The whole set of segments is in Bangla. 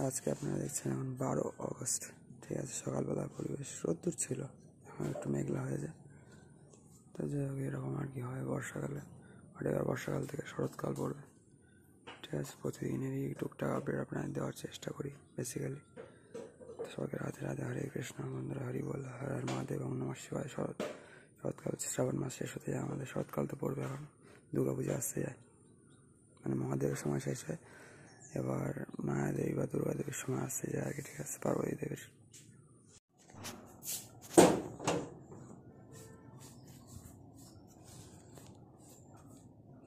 আজকে আপনারা দেখছেন এখন 12 অগস্ট, ঠিক আছে। সকালবেলার পরিবেশ রোদ্দুর ছিল, এখন একটু মেঘলা হয়ে যায়। তো যাই হোক, এরকম আর কি হয় বর্ষাকালে। আর এবার বর্ষাকাল থেকে শরৎকাল পড়বে, ঠিক আছে। প্রতিদিনেরই টুকটাক আপডেট আপনাদের দেওয়ার চেষ্টা করি বেসিক্যালি। সবাইকে রাধে রাধে, হরে কৃষ্ণ, বন্ধুরা হরি বল, হর হর মহাদেব, ওম নমঃ শিবায়। শরৎকাল শ্রাবণ মাস শেষ হতে যায় আমাদের, শরৎকাল তো পড়বে এখন, দুর্গা পূজা আসতে যায়, মানে মহাদেবের সময় শেষ হয়, এবার মায়াদেবী বা দুর্গা দেবীর সময় আসতে যায় আর কি, ঠিক আছে, পার্বতী দেবীর।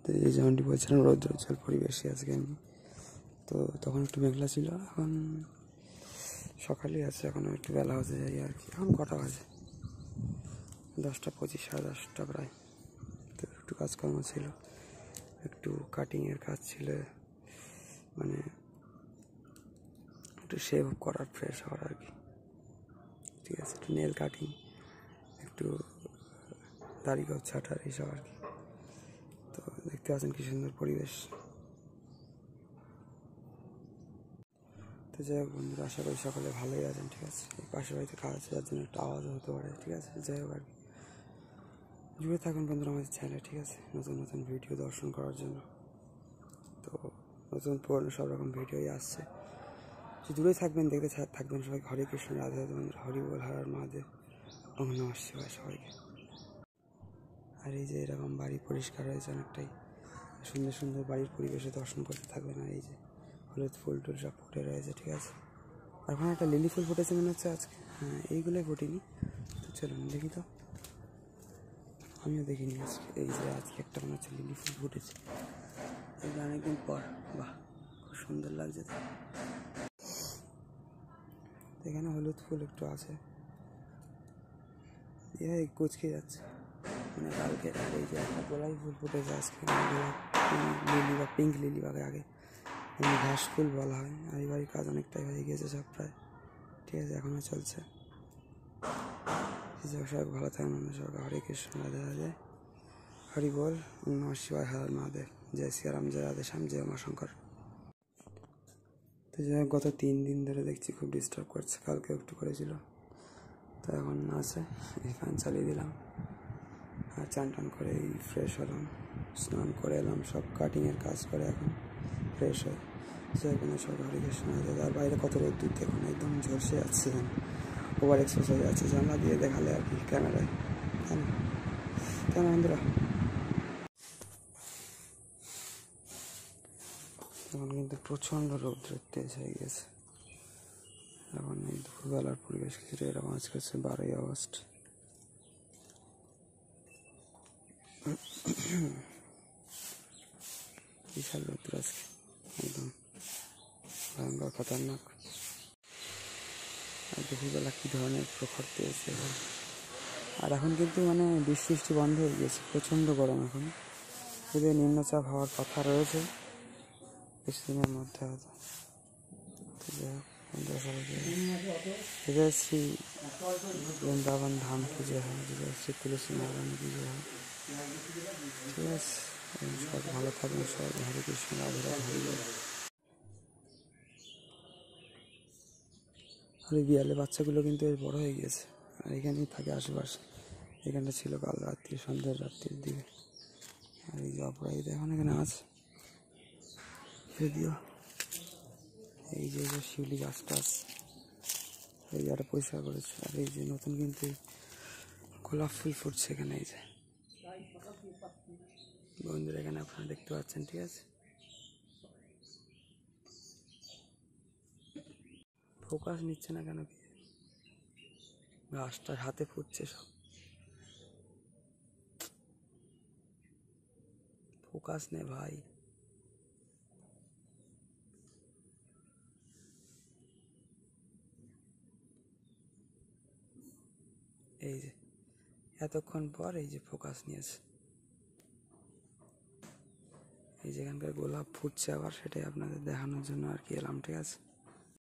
তো এই যেমনটি বলছিলাম, রৌদ্রোজ্জ্বল পরিবেশে আজকে আমি, তো তখন একটু মেঘলা ছিল, এখন সকালেই আছে, এখন একটু বেলা হতে যাই আর কি। এখন কটা বাজে? 10:25, 10:30 প্রায়। তো একটু কাজকর্ম ছিল, একটু কাটিংয়ের কাজ ছিল, মানে একটু শেভ করার, ফ্রেশ হওয়ার আর কি, ঠিক আছে। একটু নেল কাটিং, একটু দাড়ি গোছ ছাটার, এইসব আর কি। তো দেখতে পাচ্ছেন কি সুন্দর পরিবেশ। তো যাই হোক বন্ধুরা, আশা করি সকলে ভালোই আছেন, ঠিক আছে। এই পাশের বাড়িতে কাজ আছে, যার জন্য একটা আওয়াজও হতে পারে, ঠিক আছে। যাই হোক আর কি, জুড়ে থাকুন বন্ধুরা আমাদের চ্যানেলে, ঠিক আছে, নতুন নতুন ভিডিও দর্শন করার জন্য। তো নতুন পুরনো সব রকম ভিডিওই আসছে, দূরে থাকবেন, দেখতে থাকবেন। সবাইকে হরে কৃষ্ণ, রাধে রাধে, বন্ধুরা হরি বল, হর হর মহাদেব, ওম নমঃ শিবায় সবাইকে। আর এই যে এরকম বাড়ি পরিষ্কার হয়েছে অনেকটাই, সুন্দর সুন্দর বাড়ির পরিবেশে দর্শন করতে থাকবেন। আর এই যে হলুদ ফুল টুল সব ফুটে রয়েছে, ঠিক আছে। আর ওখানে একটা লিলি ফুল ফুটেছে মনে হচ্ছে আজকে, হ্যাঁ, এইগুলোই ফুটিনি। তো চলুন দেখি, তো আমিও দেখিনি আজকে। এই যে আজকে একটা মনে হচ্ছে লিলি ফুল ফুটেছে, এই যে অনেকদিন পর। বাহ, খুব সুন্দর লাগছে। তো এখানে হলুদ ফুল একটু আছে, এই কুচকে যাচ্ছে, মানে কালকে। আর এই যে একটা গোলাপি ফুল ফুটেছে আজকে, লিলি বা পিঙ্ক লিলি বা আগে ঘাস ফুল বলা হয়। আর এই বাড়ির কাজ অনেকটাই হয়ে গিয়েছে সব প্রায়, ঠিক আছে, এখনও চলছে। সবাই ভালো থাকেন, সবাই হরে কৃষ্ণ, রাধে রাধে, হরি বল, ওম নমঃ শিবায়, হর হর মহাদেব, জয় শ্রীরাম, জয় রাধে শ্যাম, জয় উমাশঙ্কর। তো যাই হোক, গত 3 দিন ধরে দেখছি খুব ডিস্টার্ব করছে, কালকে একটু করেছিল, তো এখন আছে। এই ফ্যান চালিয়ে দিলাম, আর চান টান করে ফ্রেশ হলাম, স্নান করে এলাম, সব কাটিংয়ের কাজ করে এখন ফ্রেশ হয়। সেখানে সব হরে কৃষ্ণ, আর বাইরে কত রোদ্দুর দেখুন, একদম ঝলসে যাচ্ছে, ওভার এক্সপোজ হয়ে যাচ্ছে। জানলা দিয়ে দেখালে আর কি ক্যামেরায়, কেন বন্ধুরা। এখন কিন্তু প্রচণ্ড রৌদ্রের তেজ হয়ে গেছে। এখন এই দুপুরবেলার পরিবেশ কিছুটা এরকম। আজকে হচ্ছে 12 অগস্ট। বিশাল রৌদ্র আজকে, একদম ভয়ঙ্কর খতরনাক। আর দুপুরবেলা কী ধরনের প্রখর তেজ দেখুন। আর এখন কিন্তু মানে বৃষ্টি বন্ধ হয়ে গেছে, প্রচণ্ড গরম এখন। যদিও নিম্নচাপ হওয়ার কথা রয়েছে কিছুদিনের মধ্যে হয়তো। তো যাই হোক, जय श्री वृंदावन धाम की जय है, जय श्री तुलसी नारायण की जय है, ঠিক আছে। সবাই ভালো থাকবেন, সবাই হরে কৃষ্ণ, রাধে রাধে, হরি বল। আর এই বিড়ালের বাচ্চাগুলো কিন্তু এর বড় হয়ে গেছে, আর এখানেই থাকে আশেপাশে। এখানটা ছিল কাল রাত্রি, সন্ধ্যার রাত্রির দিকে। আর এই যে অপরাজিতা এখন এখানে আছে, যদিও এই যে শিউলি গাছটা আছে, এই জায়গাটা পরিষ্কার করেছে। আর এই যে নতুন কিন্তু গোলাপ ফুল ফুটছে এখানে, এই যে বন্ধুরা এখানে আপনারা দেখতে পাচ্ছেন, ঠিক আছে। ফোকাস নিচ্ছে না কেন কি, গাছটার হাতে ফুটছে সব, ফোকাস নে ভাই। এই যে এতক্ষণ পর এই যে ফোকাস নিয়েছে, এই যেখানকার গোলাপ ফুটছে আবার, সেটাই আপনাদের দেখানোর জন্য আর কি এলাম, ঠিক আছে।